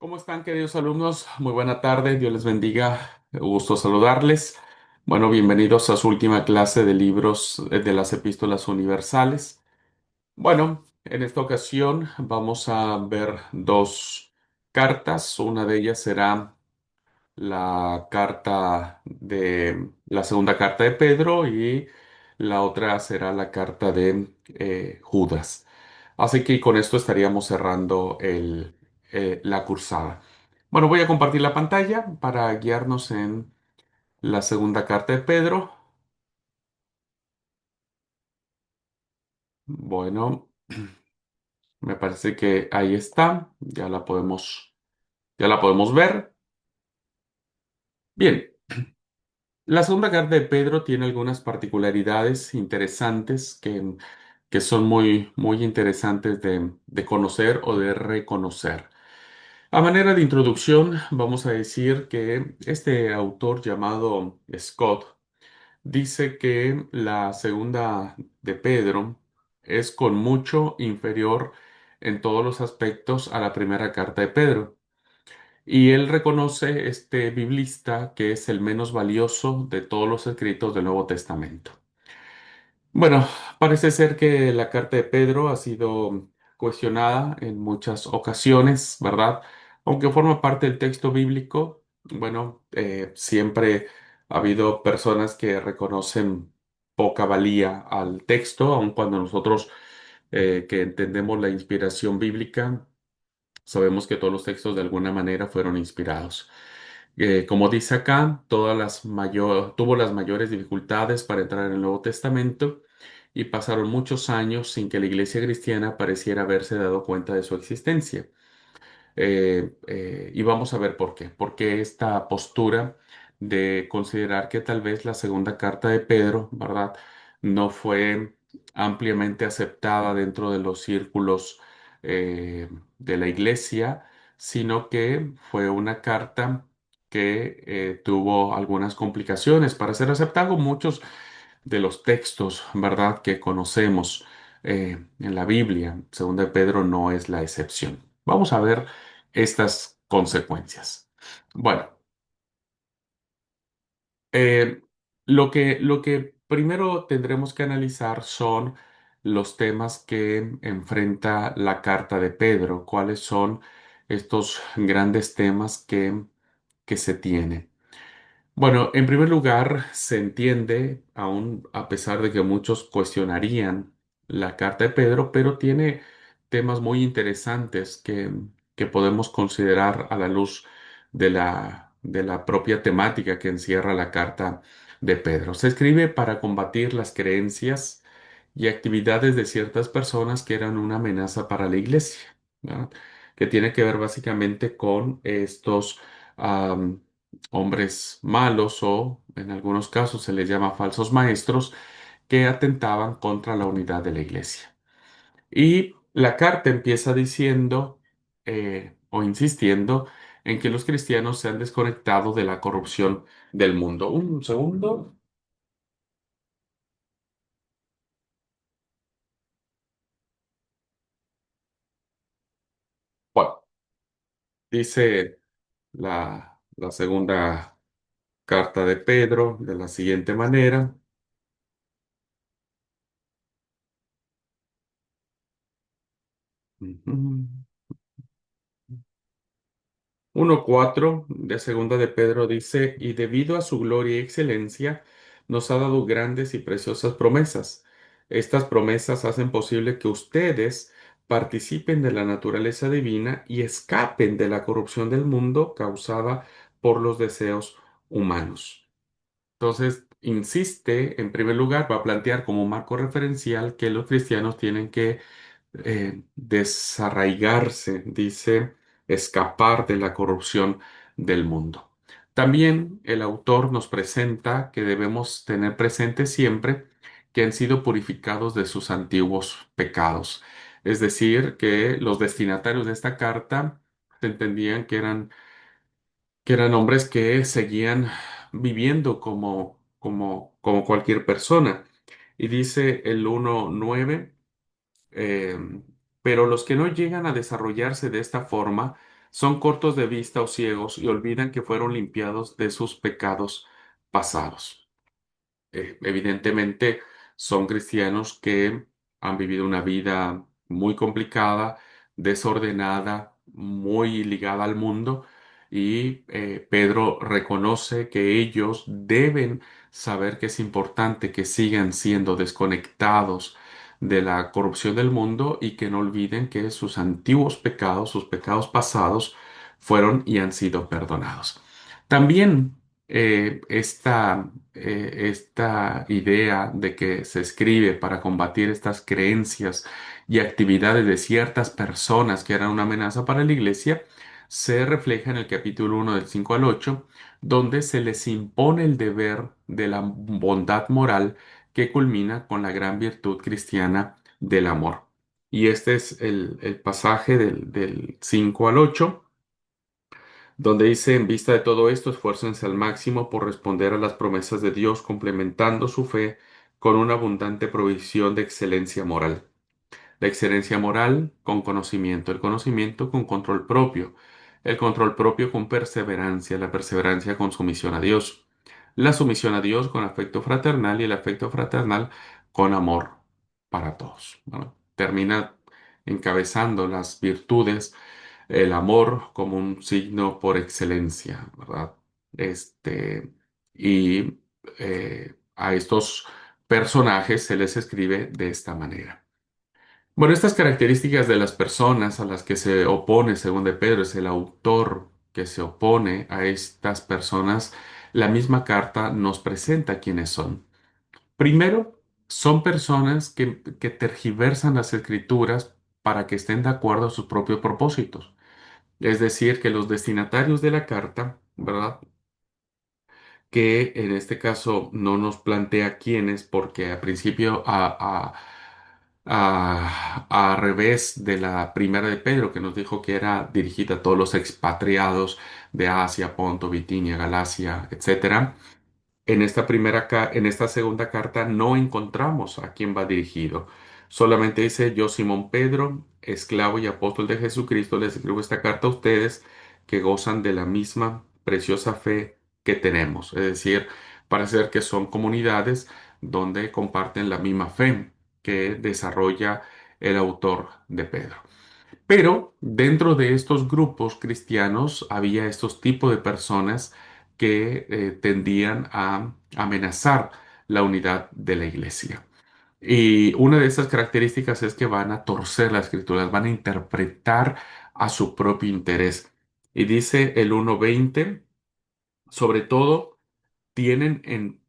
¿Cómo están, queridos alumnos? Muy buena tarde, Dios les bendiga, gusto saludarles. Bueno, bienvenidos a su última clase de libros de las epístolas universales. Bueno, en esta ocasión vamos a ver dos cartas. Una de ellas será la segunda carta de Pedro y la otra será la carta de Judas. Así que con esto estaríamos cerrando la cursada. Bueno, voy a compartir la pantalla para guiarnos en la segunda carta de Pedro. Bueno, me parece que ahí está. Ya la podemos ver. Bien. La segunda carta de Pedro tiene algunas particularidades interesantes que son muy interesantes de conocer o de reconocer. A manera de introducción, vamos a decir que este autor llamado Scott dice que la segunda de Pedro es con mucho inferior en todos los aspectos a la primera carta de Pedro. Y él reconoce, este biblista, que es el menos valioso de todos los escritos del Nuevo Testamento. Bueno, parece ser que la carta de Pedro ha sido cuestionada en muchas ocasiones, ¿verdad? Aunque forma parte del texto bíblico, bueno, siempre ha habido personas que reconocen poca valía al texto, aun cuando nosotros que entendemos la inspiración bíblica, sabemos que todos los textos de alguna manera fueron inspirados. Como dice acá, tuvo las mayores dificultades para entrar en el Nuevo Testamento y pasaron muchos años sin que la iglesia cristiana pareciera haberse dado cuenta de su existencia. Y vamos a ver por qué. Porque esta postura de considerar que tal vez la segunda carta de Pedro, ¿verdad?, no fue ampliamente aceptada dentro de los círculos de la iglesia, sino que fue una carta que tuvo algunas complicaciones para ser aceptado. Muchos de los textos, ¿verdad?, que conocemos en la Biblia, segunda de Pedro no es la excepción. Vamos a ver estas consecuencias. Bueno, eh, lo que primero tendremos que analizar son los temas que enfrenta la carta de Pedro. ¿Cuáles son estos grandes temas que se tienen? Bueno, en primer lugar, se entiende, aún a pesar de que muchos cuestionarían la carta de Pedro, pero tiene temas muy interesantes que podemos considerar a la luz de la propia temática que encierra la carta de Pedro. Se escribe para combatir las creencias y actividades de ciertas personas que eran una amenaza para la iglesia, ¿verdad? Que tiene que ver básicamente con estos hombres malos o en algunos casos se les llama falsos maestros que atentaban contra la unidad de la iglesia. Y la carta empieza diciendo o insistiendo en que los cristianos se han desconectado de la corrupción del mundo. Un segundo. Bueno, dice la segunda carta de Pedro de la siguiente manera. Ujú. 1:4 de Segunda de Pedro dice, y debido a su gloria y excelencia, nos ha dado grandes y preciosas promesas. Estas promesas hacen posible que ustedes participen de la naturaleza divina y escapen de la corrupción del mundo causada por los deseos humanos. Entonces, insiste, en primer lugar, va a plantear como marco referencial que los cristianos tienen que desarraigarse, dice, escapar de la corrupción del mundo. También el autor nos presenta que debemos tener presente siempre que han sido purificados de sus antiguos pecados. Es decir, que los destinatarios de esta carta se entendían que eran hombres que seguían viviendo como cualquier persona. Y dice el 1:9. Eh, pero los que no llegan a desarrollarse de esta forma son cortos de vista o ciegos y olvidan que fueron limpiados de sus pecados pasados. Evidentemente son cristianos que han vivido una vida muy complicada, desordenada, muy ligada al mundo, y Pedro reconoce que ellos deben saber que es importante que sigan siendo desconectados de la corrupción del mundo y que no olviden que sus antiguos pecados, sus pecados pasados, fueron y han sido perdonados. También esta idea de que se escribe para combatir estas creencias y actividades de ciertas personas que eran una amenaza para la iglesia se refleja en el capítulo 1 del 5 al 8, donde se les impone el deber de la bondad moral que culmina con la gran virtud cristiana del amor. Y este es el pasaje del 5 al 8, donde dice: en vista de todo esto, esfuércense al máximo por responder a las promesas de Dios, complementando su fe con una abundante provisión de excelencia moral. La excelencia moral con conocimiento, el conocimiento con control propio, el control propio con perseverancia, la perseverancia con sumisión a Dios, la sumisión a Dios con afecto fraternal y el afecto fraternal con amor para todos. Bueno, termina encabezando las virtudes, el amor como un signo por excelencia, ¿verdad? Este, y a estos personajes se les escribe de esta manera. Bueno, estas características de las personas a las que se opone, según de Pedro, es el autor que se opone a estas personas, la misma carta nos presenta quiénes son. Primero, son personas que tergiversan las escrituras para que estén de acuerdo a sus propios propósitos. Es decir, que los destinatarios de la carta, ¿verdad? Que en este caso no nos plantea quiénes, porque a principio, a revés de la primera de Pedro, que nos dijo que era dirigida a todos los expatriados de Asia, Ponto, Bitinia, Galacia, etcétera. En esta segunda carta no encontramos a quién va dirigido. Solamente dice: yo, Simón Pedro, esclavo y apóstol de Jesucristo, les escribo esta carta a ustedes que gozan de la misma preciosa fe que tenemos. Es decir, parece ser que son comunidades donde comparten la misma fe que desarrolla el autor de Pedro. Pero dentro de estos grupos cristianos había estos tipos de personas que tendían a amenazar la unidad de la iglesia. Y una de esas características es que van a torcer las escrituras, van a interpretar a su propio interés. Y dice el 1:20, sobre todo, tienen,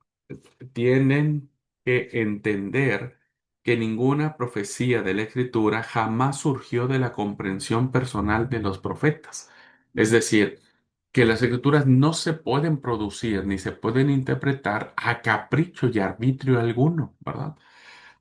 tienen que entender que ninguna profecía de la Escritura jamás surgió de la comprensión personal de los profetas. Es decir, que las Escrituras no se pueden producir ni se pueden interpretar a capricho y arbitrio alguno, ¿verdad?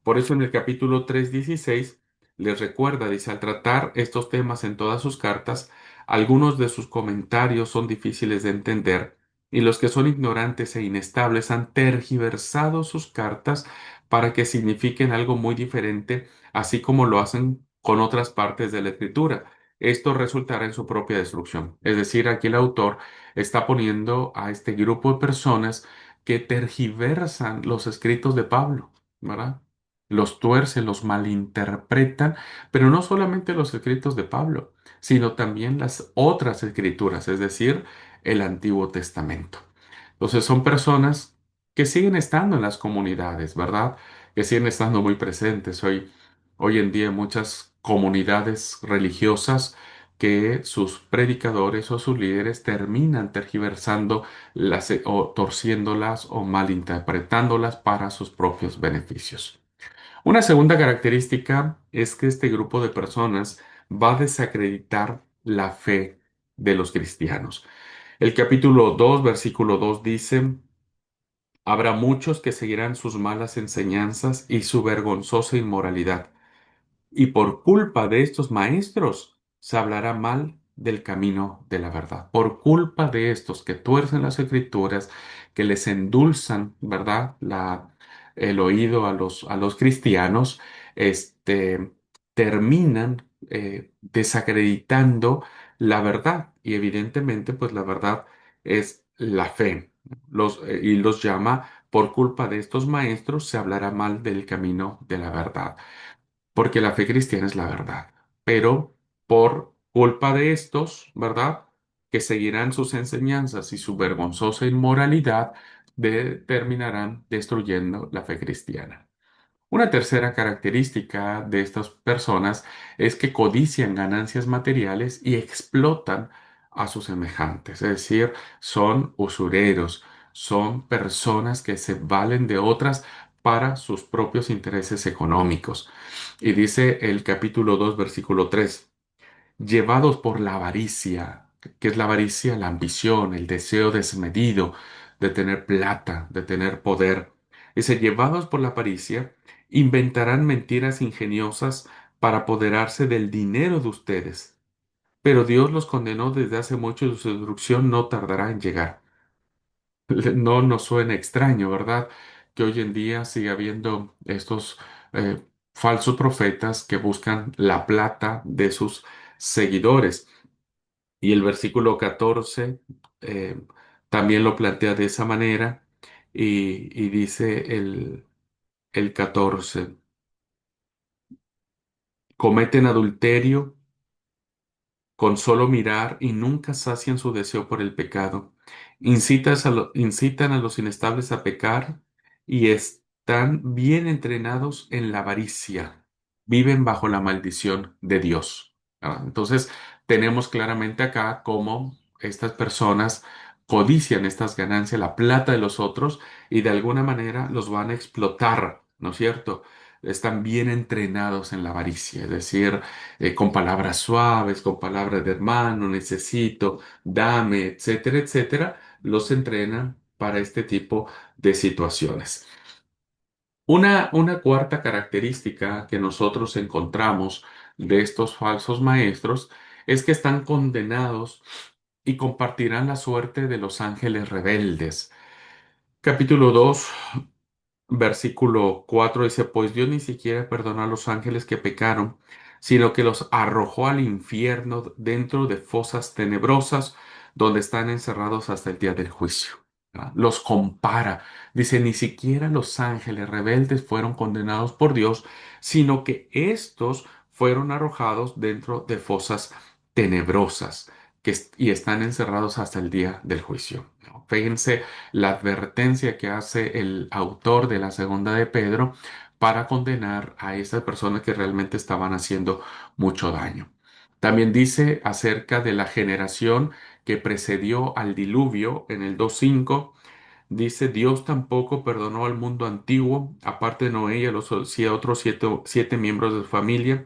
Por eso en el capítulo 3:16 les recuerda, dice: al tratar estos temas en todas sus cartas, algunos de sus comentarios son difíciles de entender y los que son ignorantes e inestables han tergiversado sus cartas para que signifiquen algo muy diferente, así como lo hacen con otras partes de la escritura. Esto resultará en su propia destrucción. Es decir, aquí el autor está poniendo a este grupo de personas que tergiversan los escritos de Pablo, ¿verdad? Los tuercen, los malinterpretan, pero no solamente los escritos de Pablo, sino también las otras escrituras, es decir, el Antiguo Testamento. Entonces son personas que siguen estando en las comunidades, ¿verdad? Que siguen estando muy presentes. Hoy en día hay muchas comunidades religiosas que sus predicadores o sus líderes terminan tergiversando o torciéndolas o malinterpretándolas para sus propios beneficios. Una segunda característica es que este grupo de personas va a desacreditar la fe de los cristianos. El capítulo 2, versículo 2 dice: habrá muchos que seguirán sus malas enseñanzas y su vergonzosa inmoralidad, y por culpa de estos maestros se hablará mal del camino de la verdad. Por culpa de estos que tuercen las escrituras, que les endulzan, ¿verdad? El oído a los cristianos, terminan desacreditando la verdad. Y evidentemente, pues la verdad es la fe. Y los llama, por culpa de estos maestros, se hablará mal del camino de la verdad, porque la fe cristiana es la verdad. Pero por culpa de estos, ¿verdad? Que seguirán sus enseñanzas y su vergonzosa inmoralidad, terminarán destruyendo la fe cristiana. Una tercera característica de estas personas es que codician ganancias materiales y explotan a sus semejantes, es decir, son usureros, son personas que se valen de otras para sus propios intereses económicos. Y dice el capítulo 2, versículo 3: llevados por la avaricia. ¿Qué es la avaricia? La ambición, el deseo desmedido de tener plata, de tener poder. Dice, llevados por la avaricia, inventarán mentiras ingeniosas para apoderarse del dinero de ustedes. Pero Dios los condenó desde hace mucho y su destrucción no tardará en llegar. No nos suena extraño, ¿verdad? Que hoy en día siga habiendo estos eh, falsos profetas que buscan la plata de sus seguidores. Y el versículo 14 eh, también lo plantea de esa manera y dice el 14: cometen adulterio con solo mirar y nunca sacian su deseo por el pecado. Incitan a los inestables a pecar y están bien entrenados en la avaricia. Viven bajo la maldición de Dios. Entonces, tenemos claramente acá cómo estas personas codician estas ganancias, la plata de los otros, y de alguna manera los van a explotar, ¿no es cierto? Están bien entrenados en la avaricia, es decir, con palabras suaves, con palabras de hermano, necesito, dame, etcétera, etcétera, los entrenan para este tipo de situaciones. Una cuarta característica que nosotros encontramos de estos falsos maestros es que están condenados y compartirán la suerte de los ángeles rebeldes. Capítulo 2. Versículo 4 dice, pues Dios ni siquiera perdonó a los ángeles que pecaron, sino que los arrojó al infierno dentro de fosas tenebrosas, donde están encerrados hasta el día del juicio. ¿Verdad? Los compara. Dice, ni siquiera los ángeles rebeldes fueron condenados por Dios, sino que estos fueron arrojados dentro de fosas tenebrosas y están encerrados hasta el día del juicio. ¿No? Fíjense la advertencia que hace el autor de la segunda de Pedro para condenar a esas personas que realmente estaban haciendo mucho daño. También dice acerca de la generación que precedió al diluvio en el 2:5. Dice, Dios tampoco perdonó al mundo antiguo, aparte de Noé y a los otros siete miembros de su familia.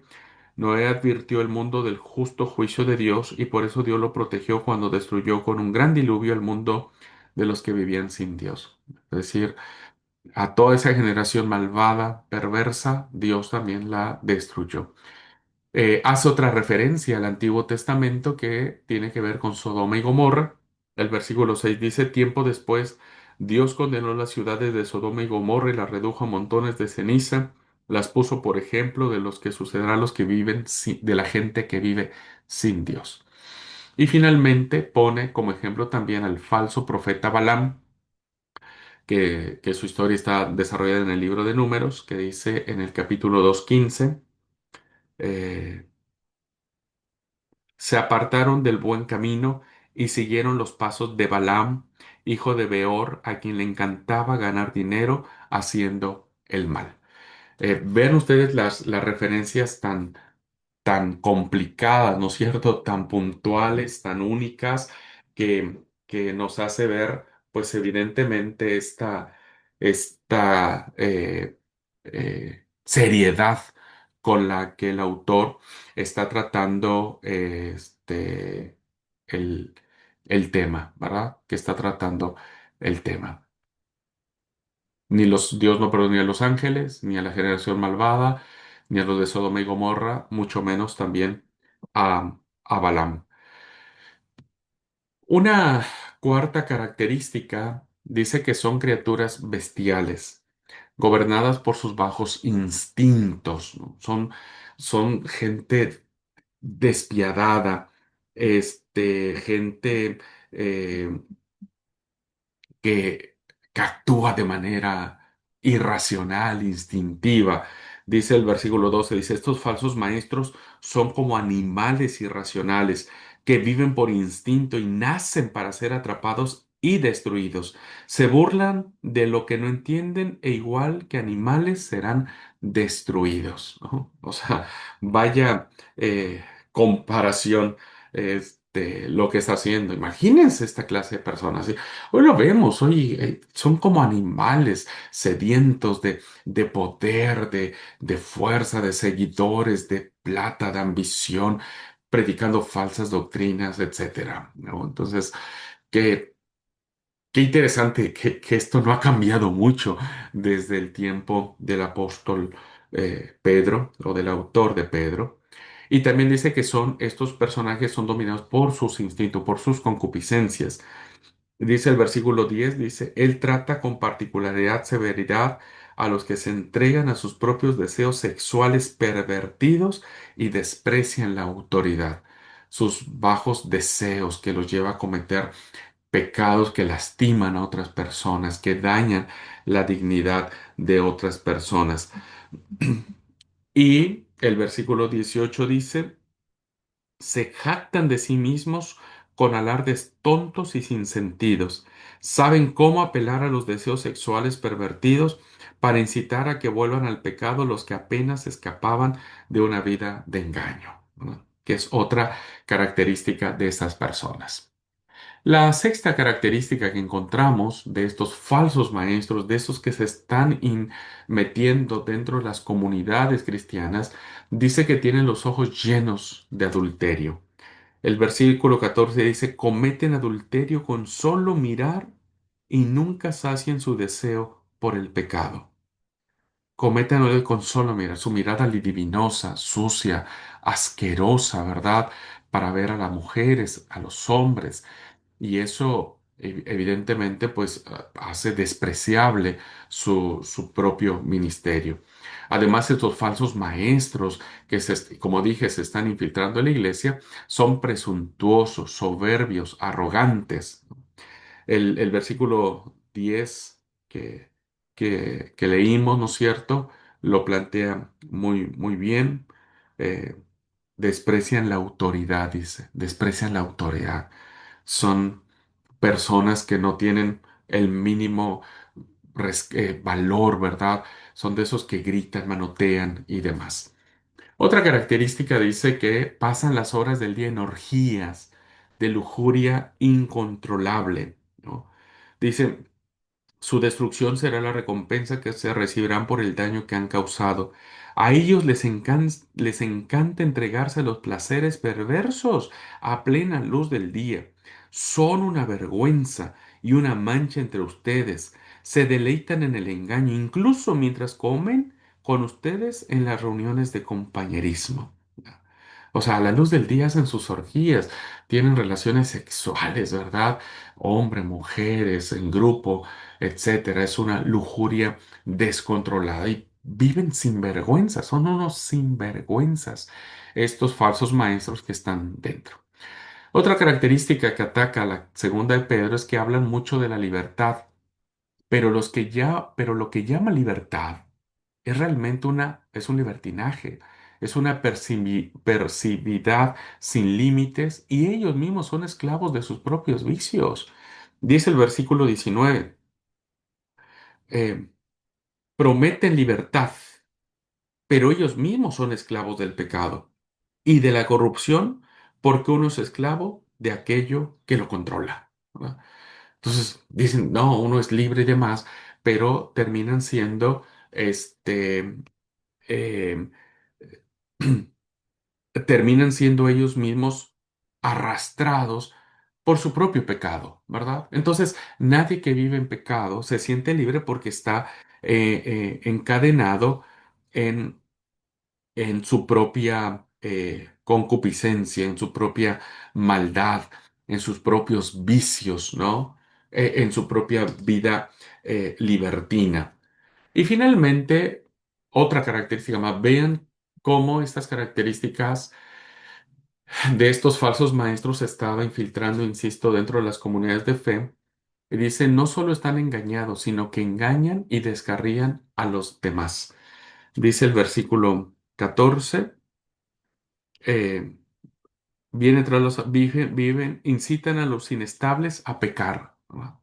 Noé advirtió al mundo del justo juicio de Dios y por eso Dios lo protegió cuando destruyó con un gran diluvio al mundo de los que vivían sin Dios. Es decir, a toda esa generación malvada, perversa, Dios también la destruyó. Hace otra referencia al Antiguo Testamento que tiene que ver con Sodoma y Gomorra. El versículo 6 dice, tiempo después, Dios condenó las ciudades de Sodoma y Gomorra y las redujo a montones de ceniza, las puso por ejemplo de los que sucederá a los que viven, de la gente que vive sin Dios. Y finalmente pone como ejemplo también al falso profeta Balaam, que su historia está desarrollada en el libro de Números, que dice en el capítulo 2:15, se apartaron del buen camino y siguieron los pasos de Balaam, hijo de Beor, a quien le encantaba ganar dinero haciendo el mal. Vean ustedes las referencias tan complicadas, ¿no es cierto? Tan puntuales, tan únicas, que nos hace ver, pues evidentemente, esta seriedad con la que el autor está tratando el, el tema, ¿verdad? Que está tratando el tema. Dios no perdonó ni a los ángeles, ni a la generación malvada, ni a los de Sodoma y Gomorra, mucho menos también a Balaam. Una cuarta característica dice que son criaturas bestiales, gobernadas por sus bajos instintos, ¿no? Son gente despiadada, gente eh, que, que actúa de manera irracional, instintiva. Dice el versículo 12, dice, estos falsos maestros son como animales irracionales que viven por instinto y nacen para ser atrapados y destruidos. Se burlan de lo que no entienden e igual que animales serán destruidos, ¿no? O sea, vaya comparación lo que está haciendo. Imagínense esta clase de personas. Hoy lo vemos, hoy son como animales sedientos de poder, de fuerza, de seguidores, de plata, de ambición, predicando falsas doctrinas, etcétera, ¿no? Entonces, qué, qué interesante que esto no ha cambiado mucho desde el tiempo del apóstol Pedro o del autor de Pedro. Y también dice que estos personajes son dominados por sus instintos, por sus concupiscencias. Dice el versículo 10, dice, Él trata con particularidad severidad a los que se entregan a sus propios deseos sexuales pervertidos y desprecian la autoridad, sus bajos deseos que los lleva a cometer pecados que lastiman a otras personas, que dañan la dignidad de otras personas. Y el versículo 18 dice, se jactan de sí mismos con alardes tontos y sin sentidos. Saben cómo apelar a los deseos sexuales pervertidos para incitar a que vuelvan al pecado los que apenas escapaban de una vida de engaño, ¿no? Que es otra característica de estas personas. La sexta característica que encontramos de estos falsos maestros, de esos que se están metiendo dentro de las comunidades cristianas, dice que tienen los ojos llenos de adulterio. El versículo 14 dice, cometen adulterio con solo mirar y nunca sacian su deseo por el pecado. Cometen adulterio con solo mirar, su mirada libidinosa, sucia, asquerosa, ¿verdad? Para ver a las mujeres, a los hombres. Y eso evidentemente pues hace despreciable su propio ministerio. Además, estos falsos maestros como dije, se están infiltrando en la iglesia, son presuntuosos, soberbios, arrogantes. El versículo 10 que leímos, ¿no es cierto? Lo plantea muy bien. Eh, desprecian la autoridad, dice, desprecian la autoridad. Son personas que no tienen el mínimo valor, ¿verdad? Son de esos que gritan, manotean y demás. Otra característica dice que pasan las horas del día en orgías de lujuria incontrolable, ¿no? Dice, su destrucción será la recompensa que se recibirán por el daño que han causado. A ellos les encanta entregarse a los placeres perversos a plena luz del día. Son una vergüenza y una mancha entre ustedes. Se deleitan en el engaño, incluso mientras comen con ustedes en las reuniones de compañerismo. O sea, a la luz del día hacen sus orgías, tienen relaciones sexuales, ¿verdad? Hombre, mujeres, en grupo, etcétera. Es una lujuria descontrolada y viven sin vergüenza, son unos sinvergüenzas estos falsos maestros que están dentro. Otra característica que ataca a la segunda de Pedro es que hablan mucho de la libertad, pero lo que llama libertad es realmente es un libertinaje, es una percividad sin límites y ellos mismos son esclavos de sus propios vicios. Dice el versículo 19, eh, prometen libertad, pero ellos mismos son esclavos del pecado y de la corrupción porque uno es esclavo de aquello que lo controla, ¿verdad? Entonces dicen, no, uno es libre y demás, pero terminan siendo eh, terminan siendo ellos mismos arrastrados por su propio pecado, ¿verdad? Entonces, nadie que vive en pecado se siente libre porque está encadenado en, en su propia concupiscencia, en su propia maldad, en sus propios vicios, ¿no? En su propia vida libertina. Y finalmente, otra característica más, vean cómo estas características de estos falsos maestros se estaba infiltrando, insisto, dentro de las comunidades de fe. Y dice, no solo están engañados, sino que engañan y descarrían a los demás. Dice el versículo 14, eh, vienen tras los, viven, incitan a los inestables a pecar, ¿no?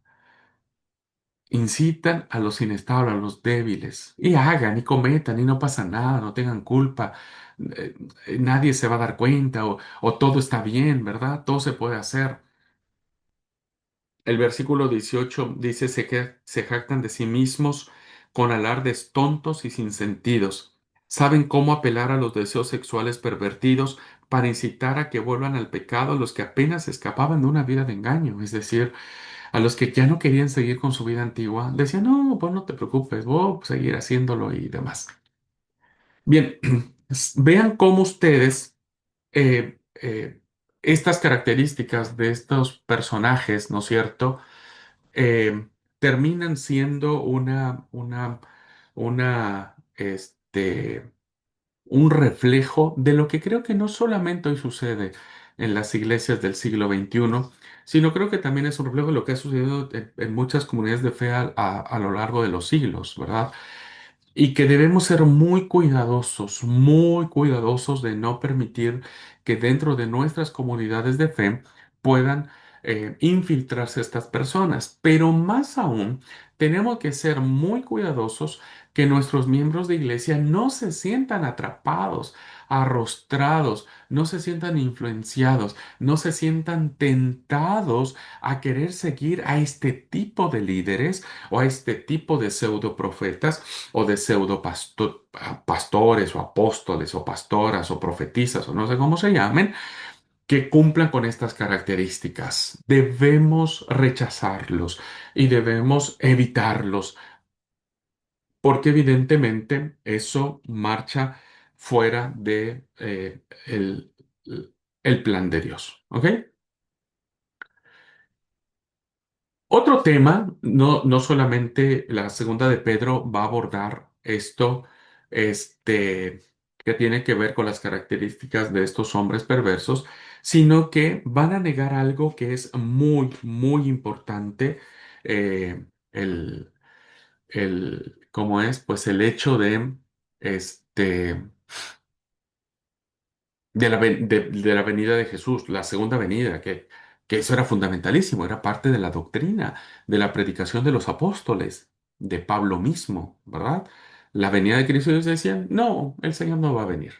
Incitan a los inestables, a los débiles, y hagan y cometan y no pasa nada, no tengan culpa, eh, nadie se va a dar cuenta o todo está bien, ¿verdad? Todo se puede hacer. El versículo 18 dice, se jactan de sí mismos con alardes tontos y sin sentidos. Saben cómo apelar a los deseos sexuales pervertidos para incitar a que vuelvan al pecado a los que apenas escapaban de una vida de engaño, es decir, a los que ya no querían seguir con su vida antigua. Decían, no, pues no te preocupes, voy a seguir haciéndolo y demás. Bien, vean cómo ustedes estas características de estos personajes, ¿no es cierto? eh, Terminan siendo un reflejo de lo que creo que no solamente hoy sucede en las iglesias del siglo XXI, sino creo que también es un reflejo de lo que ha sucedido en muchas comunidades de fe a lo largo de los siglos, ¿verdad? Y que debemos ser muy cuidadosos de no permitir que dentro de nuestras comunidades de fe puedan infiltrarse estas personas. Pero más aún, tenemos que ser muy cuidadosos que nuestros miembros de iglesia no se sientan atrapados, arrostrados, no se sientan influenciados, no se sientan tentados a querer seguir a este tipo de líderes o a este tipo de pseudo profetas o de pastores o apóstoles o pastoras o profetisas o no sé cómo se llamen, que cumplan con estas características. Debemos rechazarlos y debemos evitarlos porque evidentemente eso marcha fuera de el plan de Dios. ¿Ok? Otro tema, no solamente la segunda de Pedro va a abordar esto, este, que tiene que ver con las características de estos hombres perversos, sino que van a negar algo que es muy importante, el, ¿cómo es? Pues el hecho este, de la venida de Jesús, la segunda venida, que eso era fundamentalísimo, era parte de la doctrina, de la predicación de los apóstoles, de Pablo mismo, ¿verdad? La venida de Cristo, ellos decían, no, el Señor no va a venir.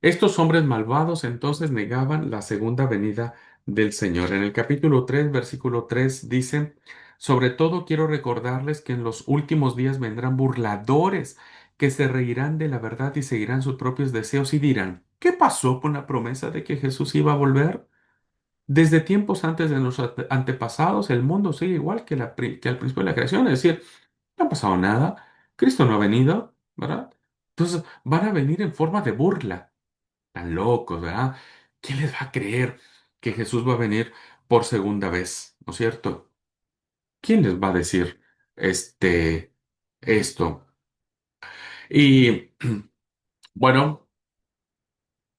Estos hombres malvados entonces negaban la segunda venida del Señor. En el capítulo 3, versículo 3 dice, sobre todo quiero recordarles que en los últimos días vendrán burladores que se reirán de la verdad y seguirán sus propios deseos y dirán, ¿qué pasó con la promesa de que Jesús iba a volver? Desde tiempos antes de los antepasados, el mundo sigue igual que al principio de la creación, es decir, no ha pasado nada, Cristo no ha venido, ¿verdad? Entonces van a venir en forma de burla. Tan locos, ¿verdad? ¿Quién les va a creer que Jesús va a venir por segunda vez? ¿No es cierto? ¿Quién les va a decir esto? Y bueno,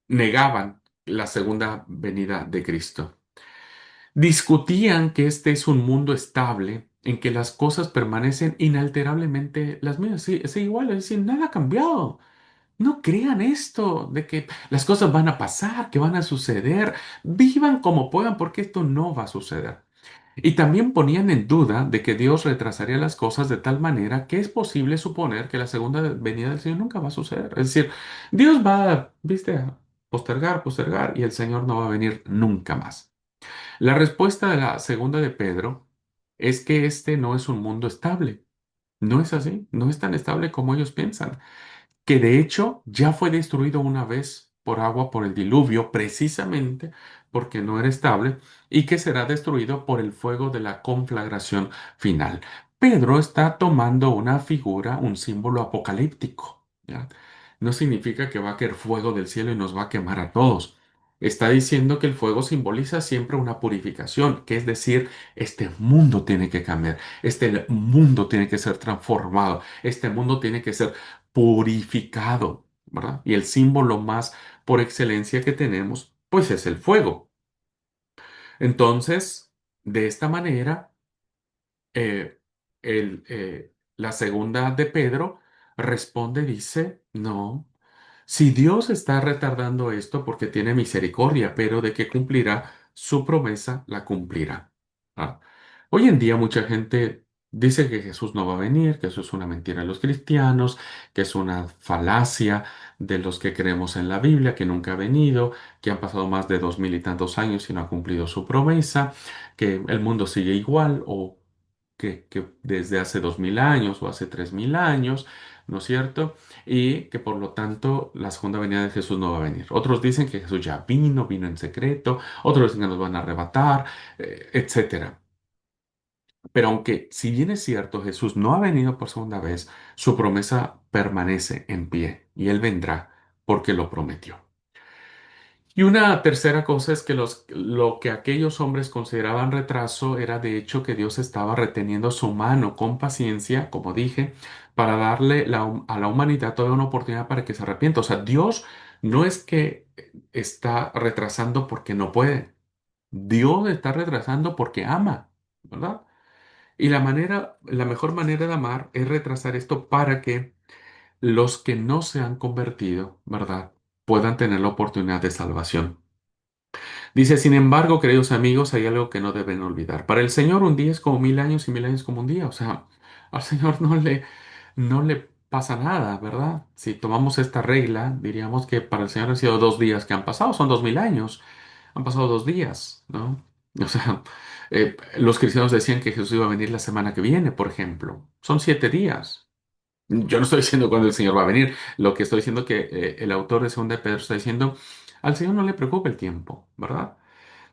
negaban la segunda venida de Cristo. Discutían que este es un mundo estable en que las cosas permanecen inalterablemente las mismas. Sí, es igual, es decir, nada ha cambiado. No crean esto de que las cosas van a pasar, que van a suceder. Vivan como puedan porque esto no va a suceder. Y también ponían en duda de que Dios retrasaría las cosas de tal manera que es posible suponer que la segunda venida del Señor nunca va a suceder. Es decir, Dios va, viste, a postergar y el Señor no va a venir nunca más. La respuesta de la segunda de Pedro es que este no es un mundo estable. No es así, no es tan estable como ellos piensan, que de hecho ya fue destruido una vez por agua por el diluvio, precisamente porque no era estable, y que será destruido por el fuego de la conflagración final. Pedro está tomando una figura, un símbolo apocalíptico, ¿ya? No significa que va a caer fuego del cielo y nos va a quemar a todos. Está diciendo que el fuego simboliza siempre una purificación, que es decir, este mundo tiene que cambiar, este mundo tiene que ser transformado, este mundo tiene que ser purificado, ¿verdad? Y el símbolo más por excelencia que tenemos Pues es el fuego. Entonces, de esta manera, eh, la segunda de Pedro responde, dice, no, si Dios está retardando esto porque tiene misericordia, pero de que cumplirá su promesa, la cumplirá. Ah. Hoy en día mucha gente dice que Jesús no va a venir, que eso es una mentira de los cristianos, que es una falacia de los que creemos en la Biblia, que nunca ha venido, que han pasado más de 2000 y tantos años y no ha cumplido su promesa, que el mundo sigue igual o que desde hace 2000 años o hace 3000 años, ¿no es cierto? Y que por lo tanto la segunda venida de Jesús no va a venir. Otros dicen que Jesús ya vino, vino en secreto, otros dicen que nos van a arrebatar, etcétera. Pero aunque si bien es cierto, Jesús no ha venido por segunda vez, su promesa permanece en pie y Él vendrá porque lo prometió. Y una tercera cosa es que lo que aquellos hombres consideraban retraso era de hecho que Dios estaba reteniendo su mano con paciencia, como dije, para darle a la humanidad toda una oportunidad para que se arrepienta. O sea, Dios no es que está retrasando porque no puede. Dios está retrasando porque ama, ¿verdad? Y la mejor manera de amar es retrasar esto para que los que no se han convertido, ¿verdad?, puedan tener la oportunidad de salvación. Dice, sin embargo, queridos amigos, hay algo que no deben olvidar. Para el Señor un día es como 1000 años y 1000 años como un día. O sea, al Señor no le pasa nada, ¿verdad? Si tomamos esta regla, diríamos que para el Señor han sido 2 días que han pasado, son 2000 años. Han pasado 2 días, ¿no? O sea, los cristianos decían que Jesús iba a venir la semana que viene, por ejemplo. Son 7 días. Yo no estoy diciendo cuándo el Señor va a venir. Lo que estoy diciendo que el autor de Segunda de Pedro está diciendo, al Señor no le preocupa el tiempo, ¿verdad?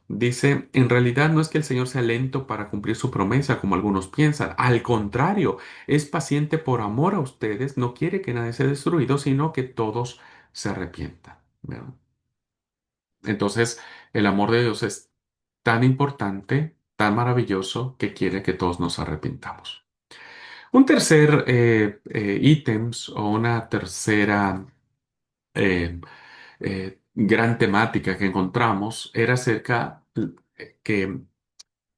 Dice, en realidad no es que el Señor sea lento para cumplir su promesa, como algunos piensan. Al contrario, es paciente por amor a ustedes, no quiere que nadie sea destruido, sino que todos se arrepientan. ¿Verdad? Entonces, el amor de Dios es tan importante, tan maravilloso, que quiere que todos nos arrepintamos. Un tercer ítems o una tercera gran temática que encontramos era acerca que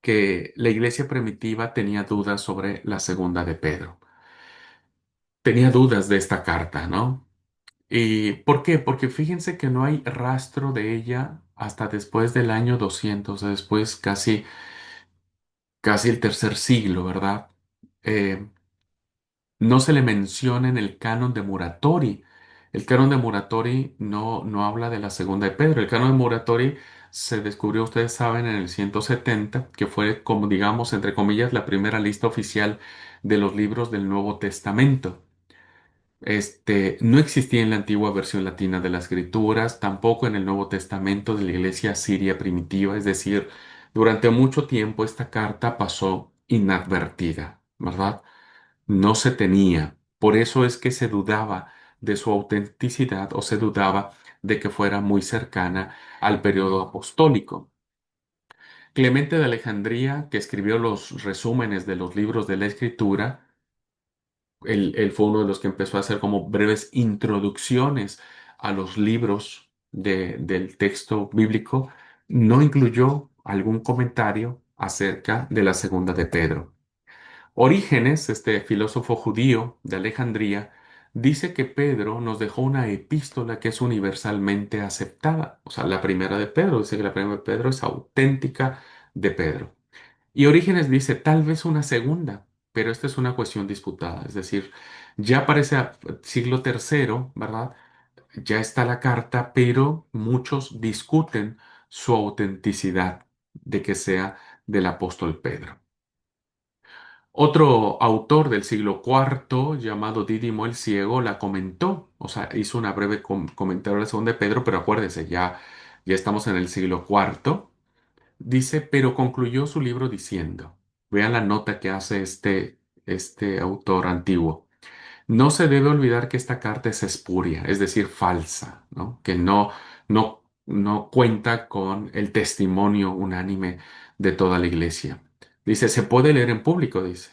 que la iglesia primitiva tenía dudas sobre la segunda de Pedro. Tenía dudas de esta carta, ¿no? ¿Y por qué? Porque fíjense que no hay rastro de ella hasta después del año 200, después casi el tercer siglo, ¿verdad? Eh, no se le menciona en el canon de Muratori. El canon de Muratori no habla de la segunda de Pedro. El canon de Muratori se descubrió, ustedes saben, en el 170, que fue, como digamos, entre comillas, la primera lista oficial de los libros del Nuevo Testamento. No existía en la antigua versión latina de las Escrituras, tampoco en el Nuevo Testamento de la Iglesia siria primitiva, es decir, durante mucho tiempo esta carta pasó inadvertida, ¿verdad? No se tenía. Por eso es que se dudaba de su autenticidad o se dudaba de que fuera muy cercana al periodo apostólico. Clemente de Alejandría, que escribió los resúmenes de los libros de la Escritura, él fue uno de los que empezó a hacer como breves introducciones a los libros del texto bíblico, no incluyó algún comentario acerca de la segunda de Pedro. Orígenes, este filósofo judío de Alejandría, dice que Pedro nos dejó una epístola que es universalmente aceptada. O sea, la primera de Pedro, dice que la primera de Pedro es auténtica de Pedro. Y Orígenes dice tal vez una segunda, pero esta es una cuestión disputada. Es decir, ya parece siglo tercero, ¿verdad? Ya está la carta, pero muchos discuten su autenticidad de que sea del apóstol Pedro. Otro autor del siglo cuarto, llamado Dídimo el Ciego, la comentó, o sea, hizo una breve comentario de la segunda de Pedro, pero acuérdese, ya estamos en el siglo cuarto. Dice, pero concluyó su libro diciendo, vean la nota que hace este autor antiguo. No se debe olvidar que esta carta es espuria, es decir, falsa, ¿no? Que no cuenta con el testimonio unánime de toda la iglesia. Dice, se puede leer en público, dice,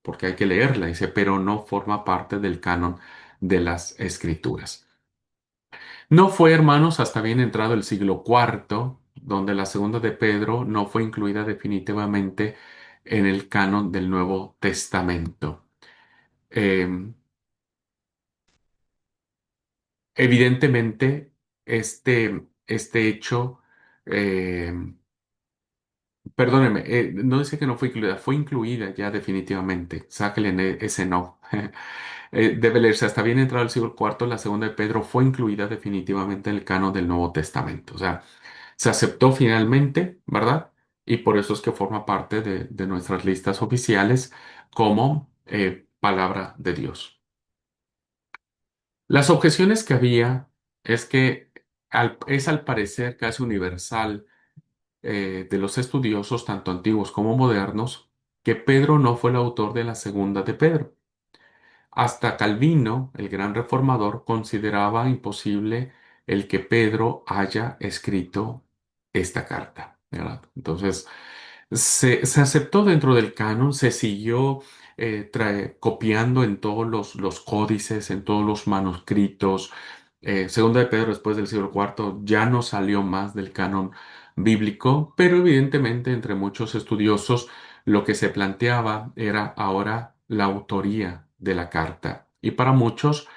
porque hay que leerla, dice, pero no forma parte del canon de las escrituras. No fue, hermanos, hasta bien entrado el siglo cuarto, donde la segunda de Pedro no fue incluida definitivamente en el canon del Nuevo Testamento. Eh, Evidentemente, este hecho, eh, perdóneme, no dice que no fue incluida ya definitivamente. Sáquenle ese no. Debe leerse hasta bien entrado el siglo cuarto, la segunda de Pedro fue incluida definitivamente en el canon del Nuevo Testamento. O sea, se aceptó finalmente, ¿verdad? Y por eso es que forma parte de nuestras listas oficiales como palabra de Dios. Las objeciones que había es que es al parecer casi universal de los estudiosos, tanto antiguos como modernos, que Pedro no fue el autor de la segunda de Pedro. Hasta Calvino, el gran reformador, consideraba imposible el que Pedro haya escrito esta carta, ¿verdad? Entonces, se aceptó dentro del canon, se siguió copiando en todos los códices, en todos los manuscritos. Segunda de Pedro, después del siglo cuarto, ya no salió más del canon bíblico, pero evidentemente entre muchos estudiosos lo que se planteaba era ahora la autoría de la carta. Y para muchos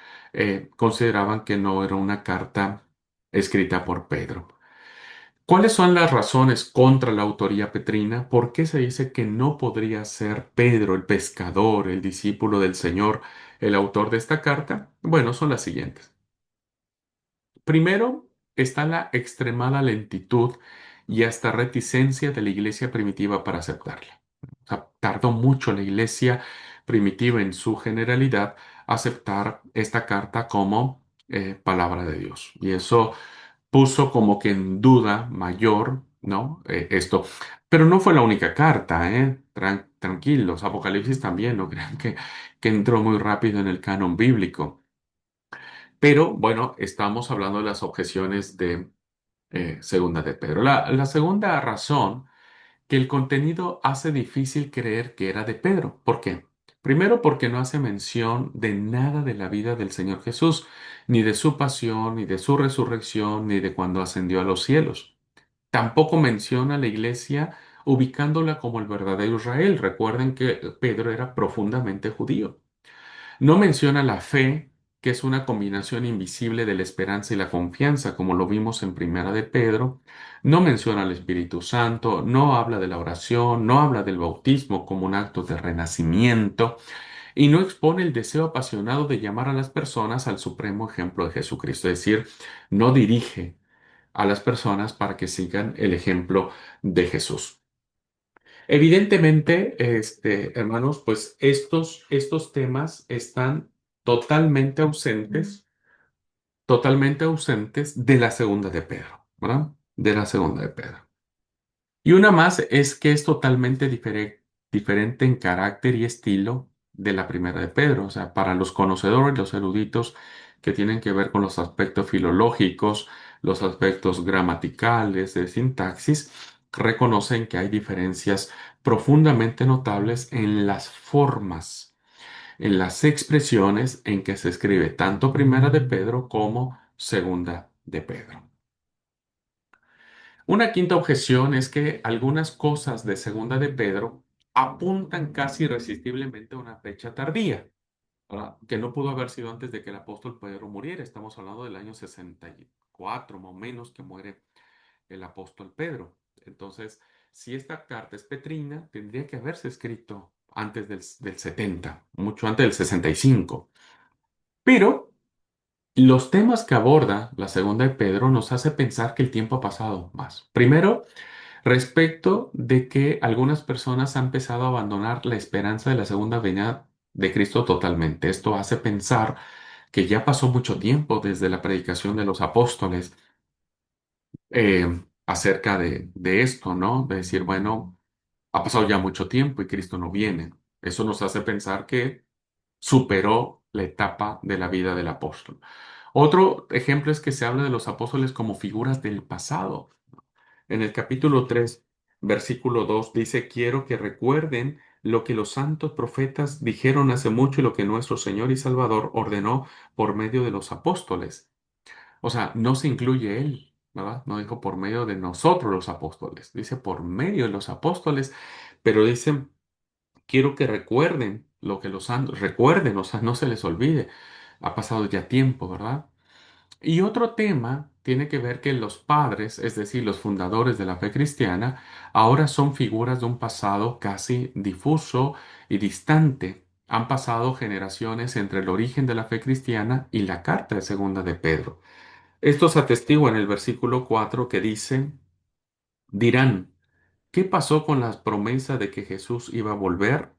consideraban que no era una carta escrita por Pedro. ¿Cuáles son las razones contra la autoría petrina? ¿Por qué se dice que no podría ser Pedro, el pescador, el discípulo del Señor, el autor de esta carta? Bueno, son las siguientes. Primero, está la extremada lentitud y hasta reticencia de la iglesia primitiva para aceptarla. O sea, tardó mucho la iglesia primitiva en su generalidad aceptar esta carta como palabra de Dios. Y eso puso como que en duda mayor, ¿no? Esto. Pero no fue la única carta, ¿eh? Tranquilos, Apocalipsis también, no crean que entró muy rápido en el canon bíblico. Pero bueno, estamos hablando de las objeciones de Segunda de Pedro. La segunda razón, que el contenido hace difícil creer que era de Pedro. ¿Por qué? Primero porque no hace mención de nada de la vida del Señor Jesús, ni de su pasión, ni de su resurrección, ni de cuando ascendió a los cielos. Tampoco menciona a la iglesia ubicándola como el verdadero Israel. Recuerden que Pedro era profundamente judío. No menciona la fe, que es una combinación invisible de la esperanza y la confianza, como lo vimos en Primera de Pedro. No menciona al Espíritu Santo, no habla de la oración, no habla del bautismo como un acto de renacimiento y no expone el deseo apasionado de llamar a las personas al supremo ejemplo de Jesucristo, es decir, no dirige a las personas para que sigan el ejemplo de Jesús. Evidentemente, hermanos, pues estos temas están totalmente totalmente ausentes de la segunda de Pedro, ¿verdad? De la segunda de Pedro. Y una más es que es totalmente diferente en carácter y estilo de la primera de Pedro. O sea, para los conocedores, los eruditos que tienen que ver con los aspectos filológicos, los aspectos gramaticales, de sintaxis, reconocen que hay diferencias profundamente notables en las formas, en las expresiones en que se escribe tanto primera de Pedro como segunda de Pedro. Una quinta objeción es que algunas cosas de Segunda de Pedro apuntan casi irresistiblemente a una fecha tardía, ¿verdad? Que no pudo haber sido antes de que el apóstol Pedro muriera. Estamos hablando del año 64, más o menos, que muere el apóstol Pedro. Entonces, si esta carta es petrina, tendría que haberse escrito antes del 70, mucho antes del 65. Pero los temas que aborda la Segunda de Pedro nos hace pensar que el tiempo ha pasado más. Primero, respecto de que algunas personas han empezado a abandonar la esperanza de la segunda venida de Cristo totalmente. Esto hace pensar que ya pasó mucho tiempo desde la predicación de los apóstoles acerca de esto, ¿no? De decir, bueno, ha pasado ya mucho tiempo y Cristo no viene. Eso nos hace pensar que superó la etapa de la vida del apóstol. Otro ejemplo es que se habla de los apóstoles como figuras del pasado. En el capítulo 3, versículo 2 dice, quiero que recuerden lo que los santos profetas dijeron hace mucho y lo que nuestro Señor y Salvador ordenó por medio de los apóstoles. O sea, no se incluye él, ¿verdad? No dijo por medio de nosotros los apóstoles, dice por medio de los apóstoles, pero dice, quiero que recuerden lo que los santos, recuerden, o sea, no se les olvide. Ha pasado ya tiempo, ¿verdad? Y otro tema tiene que ver que los padres, es decir, los fundadores de la fe cristiana, ahora son figuras de un pasado casi difuso y distante. Han pasado generaciones entre el origen de la fe cristiana y la carta de segunda de Pedro. Esto se atestigua en el versículo 4 que dice, dirán, ¿qué pasó con la promesa de que Jesús iba a volver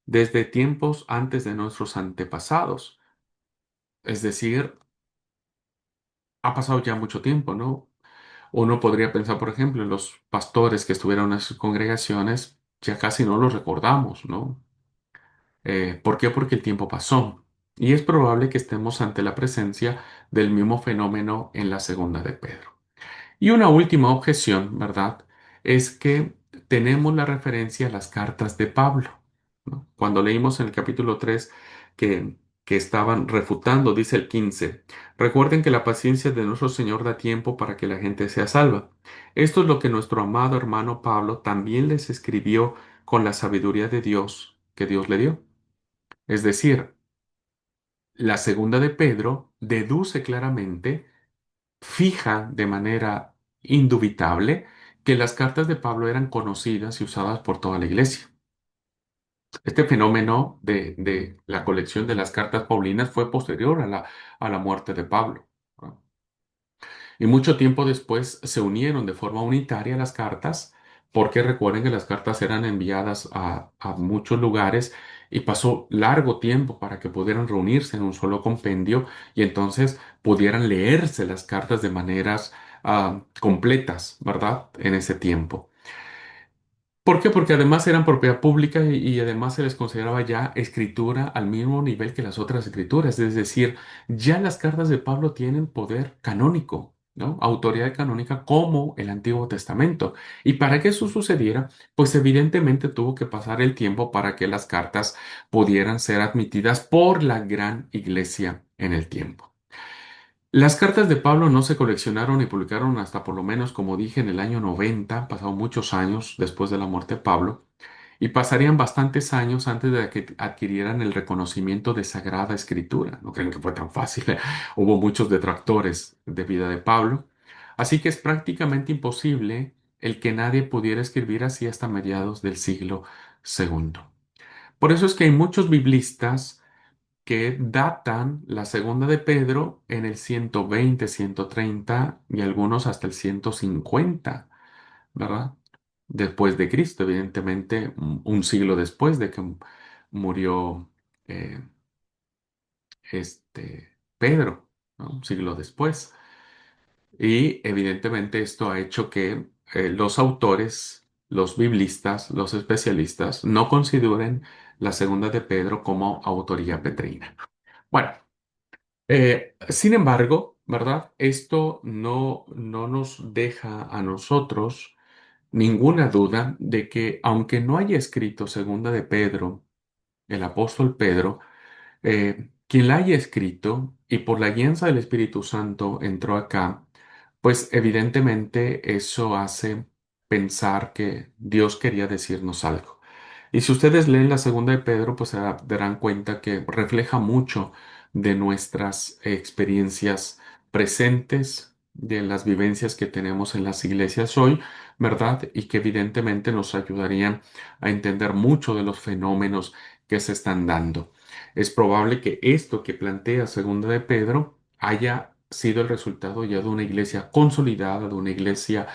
desde tiempos antes de nuestros antepasados? Es decir, ha pasado ya mucho tiempo, ¿no? Uno podría pensar, por ejemplo, en los pastores que estuvieron en sus congregaciones, ya casi no los recordamos, ¿no? ¿Por qué? Porque el tiempo pasó. Y es probable que estemos ante la presencia del mismo fenómeno en la segunda de Pedro. Y una última objeción, ¿verdad? Es que tenemos la referencia a las cartas de Pablo, ¿no? Cuando leímos en el capítulo 3 que, que estaban refutando, dice el 15, recuerden que la paciencia de nuestro Señor da tiempo para que la gente sea salva. Esto es lo que nuestro amado hermano Pablo también les escribió con la sabiduría de Dios que Dios le dio. Es decir, la segunda de Pedro deduce claramente, fija de manera indubitable que las cartas de Pablo eran conocidas y usadas por toda la iglesia. Este fenómeno de la colección de las cartas paulinas fue posterior a la muerte de Pablo, ¿no? Y mucho tiempo después se unieron de forma unitaria las cartas, porque recuerden que las cartas eran enviadas a muchos lugares y pasó largo tiempo para que pudieran reunirse en un solo compendio y entonces pudieran leerse las cartas de maneras completas, ¿verdad? En ese tiempo. ¿Por qué? Porque además eran propiedad pública y además se les consideraba ya escritura al mismo nivel que las otras escrituras. Es decir, ya las cartas de Pablo tienen poder canónico, ¿no? Autoridad canónica como el Antiguo Testamento. Y para que eso sucediera, pues evidentemente tuvo que pasar el tiempo para que las cartas pudieran ser admitidas por la gran iglesia en el tiempo. Las cartas de Pablo no se coleccionaron y publicaron hasta por lo menos, como dije, en el año 90, pasaron muchos años después de la muerte de Pablo, y pasarían bastantes años antes de que adquirieran el reconocimiento de Sagrada Escritura. No creen que fue tan fácil. Hubo muchos detractores de vida de Pablo, así que es prácticamente imposible el que nadie pudiera escribir así hasta mediados del siglo segundo. Por eso es que hay muchos biblistas que datan la segunda de Pedro en el 120, 130 y algunos hasta el 150, ¿verdad? Después de Cristo, evidentemente, un siglo después de que murió eh, Pedro, ¿no? Un siglo después. Y evidentemente esto ha hecho que los autores, los biblistas, los especialistas no consideren la segunda de Pedro como autoría petrina. Bueno, sin embargo, ¿verdad? Esto no nos deja a nosotros ninguna duda de que aunque no haya escrito segunda de Pedro, el apóstol Pedro, quien la haya escrito y por la guianza del Espíritu Santo entró acá, pues evidentemente eso hace pensar que Dios quería decirnos algo. Y si ustedes leen la segunda de Pedro, pues se darán cuenta que refleja mucho de nuestras experiencias presentes, de las vivencias que tenemos en las iglesias hoy, ¿verdad? Y que evidentemente nos ayudarían a entender mucho de los fenómenos que se están dando. Es probable que esto que plantea segunda de Pedro haya sido el resultado ya de una iglesia consolidada, de una iglesia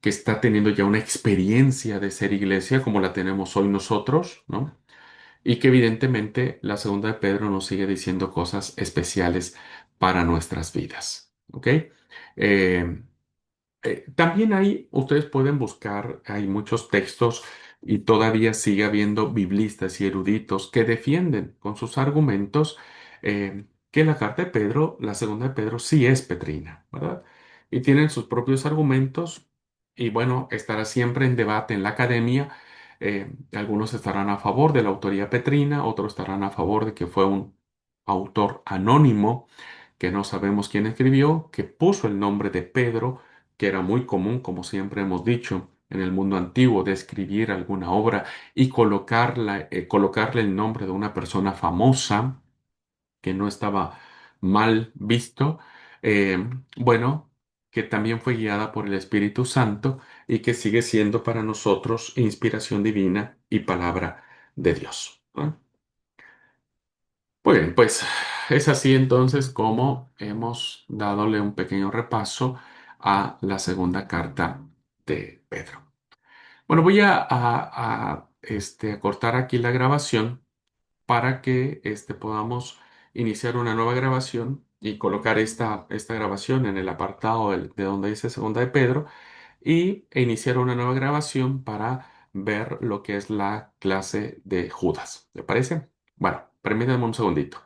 que está teniendo ya una experiencia de ser iglesia como la tenemos hoy nosotros, ¿no? Y que evidentemente la segunda de Pedro nos sigue diciendo cosas especiales para nuestras vidas, ¿ok? Eh, también hay, ustedes pueden buscar, hay muchos textos y todavía sigue habiendo biblistas y eruditos que defienden con sus argumentos que la carta de Pedro, la segunda de Pedro, sí es petrina, ¿verdad? Y tienen sus propios argumentos y bueno, estará siempre en debate en la academia. Algunos estarán a favor de la autoría petrina, otros estarán a favor de que fue un autor anónimo que no sabemos quién escribió, que puso el nombre de Pedro, que era muy común, como siempre hemos dicho, en el mundo antiguo, de escribir alguna obra y colocarle el nombre de una persona famosa que no estaba mal visto, eh, bueno, que también fue guiada por el Espíritu Santo y que sigue siendo para nosotros inspiración divina y palabra de Dios, ¿no? Muy bien, pues es así entonces como hemos dadole un pequeño repaso a la segunda carta de Pedro. Bueno, voy a cortar aquí la grabación para que podamos iniciar una nueva grabación y colocar esta grabación en el apartado de donde dice Segunda de Pedro e iniciar una nueva grabación para ver lo que es la clase de Judas. ¿Le parece? Bueno, permítanme un segundito.